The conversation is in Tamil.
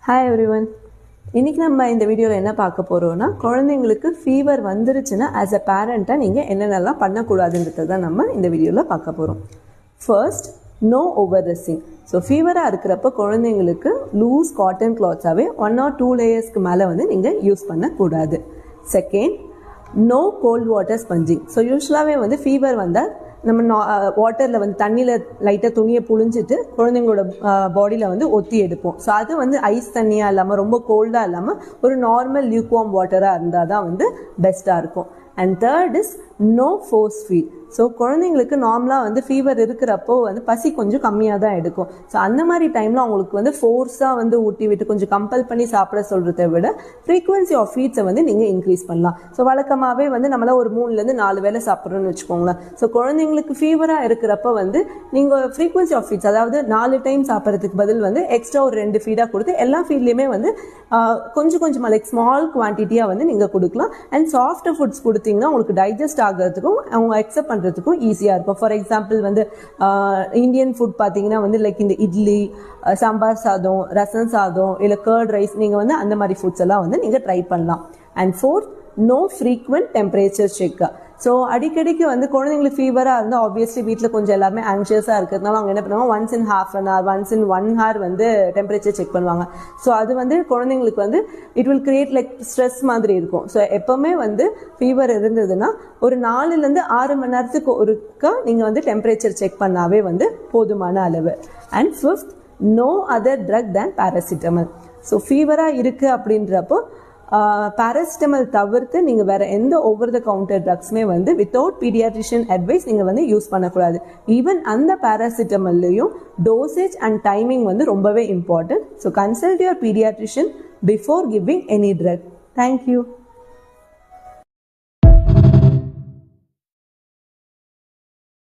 Hi everyone. இன்றைக்கி நம்ம இந்த வீடியோவில் என்ன பார்க்க போகிறோம்னா, குழந்தைங்களுக்கு ஃபீவர் வந்துருச்சுன்னா ஆஸ் அ பேரண்ட்டாக நீங்கள் என்னென்னலாம் பண்ணக்கூடாதுன்றதை தான் நம்ம இந்த வீடியோவில் பார்க்க போகிறோம். First, no over dressing. So ஃபீவராக இருக்கிறப்ப குழந்தைங்களுக்கு லூஸ் காட்டன் கிளாத்ஸாகவே 1 or 2 லேயர்ஸ்க்கு மேலே நீங்கள் யூஸ் பண்ணக்கூடாது. Second, no cold water sponging. So யூஸ்வலாகவே ஃபீவர் வந்தால் நம்ம வாட்டரில் தண்ணியில் லைட்டாக துணியை புழிஞ்சிட்டு குழந்தைங்களோட பாடியில் ஒத்தி எடுப்போம். ஸோ அது ஐஸ் தண்ணியாக இல்லாமல் ரொம்ப கோல்டாக இல்லாமல் ஒரு நார்மல் லியூக்வார்ம் வாட்டராக இருந்தால் தான் பெஸ்ட்டாக இருக்கும். And third is no force feed. So குழந்தைங்களுக்கு நார்மலாக ஃபீவர் இருக்கிறப்போ பசி கொஞ்சம் கம்மியாக தான் எடுக்கும். ஸோ அந்த மாதிரி டைமில் அவங்களுக்கு ஃபோர்ஸாக ஊட்டி விட்டு கொஞ்சம் கம்பல் பண்ணி சாப்பிட சொல்கிறத விட ஃப்ரீக்வன்சி ஆஃப் ஃபீட்ஸை நீங்கள் இன்க்ரீஸ் பண்ணலாம். ஸோ வழக்கமாகவே நம்மளால் ஒரு 3 to 4 வேளை சாப்பிட்றோன்னு வச்சுக்கோங்களேன். ஸோ குழந்தைங்களுக்கு ஃபீவராக இருக்கிறப்ப நீங்கள் ஃப்ரீக்வன்சி ஆஃப் ஃபீட்ஸ், அதாவது 4 டைம் சாப்பிட்றதுக்கு பதில் எக்ஸ்ட்ரா ஒரு 2 ஃபீடாக கொடுத்து எல்லா ஃபீட்லேயுமே கொஞ்சமாக லைக் ஸ்மால் குவான்டிட்டியாக நீங்கள் கொடுக்கலாம். அண்ட் சாஃப்ட் ஃபுட்ஸ் கொடுத்தீங்கன்னா உங்களுக்கு டைஜஸ்ட் ஆகிறதுக்கும் அவங்க அக்செப்ட் பண்ணுறதுக்கும் ஈஸியாக இருக்கும். ஃபார் எக்ஸாம்பிள் இந்தியன் ஃபுட் பார்த்தீங்கன்னா லைக் இந்த இட்லி, சாம்பார் சாதம், ரசம் சாதம், இல்லை கர்ட் ரைஸ், நீங்கள் அந்த மாதிரி ஃபுட்ஸ் எல்லாம் நீங்கள் ட்ரை பண்ணலாம். And fourth, no frequent temperature check. So அடிக்கடிக்கு குழந்தைங்களுக்கு ஃபீவராக இருந்தால் ஆப்வியஸ்லி வீட்டில் கொஞ்சம் எல்லாருமே ஆங்ஷியஸாக இருக்கிறதுனால அவங்க என்ன பண்ணுவாங்க, once in ½ an hour, once in 1 hour temperature check பண்ணுவாங்க. ஸோ அது குழந்தைங்களுக்கு it will create like stress மாதிரி இருக்கும். ஸோ எப்போவுமே ஃபீவர் இருந்ததுன்னா ஒரு 4 to 6 மணி நேரத்துக்கு ஒருக்கா நீங்கள் டெம்பரேச்சர் செக் பண்ணாவே போதுமான அளவு. And fifth, no other drug than paracetamol. So ஃபீவராக இருக்குது அப்படின்றப்போ பேராசிட்டமல் தவிர்த்து நீங்கள் வேற எந்த ஓவர் த கவுண்டர் ட்ரக்ஸுமே வித்தவுட் பீடியாட்ரிஷியன் அட்வைஸ் நீங்கள் யூஸ் பண்ணக்கூடாது. ஈவன் அந்த பேராசிட்டமல்லையும் டோசேஜ் அண்ட் டைமிங் ரொம்பவே important. So consult your paediatrician before giving any drug. Thank you.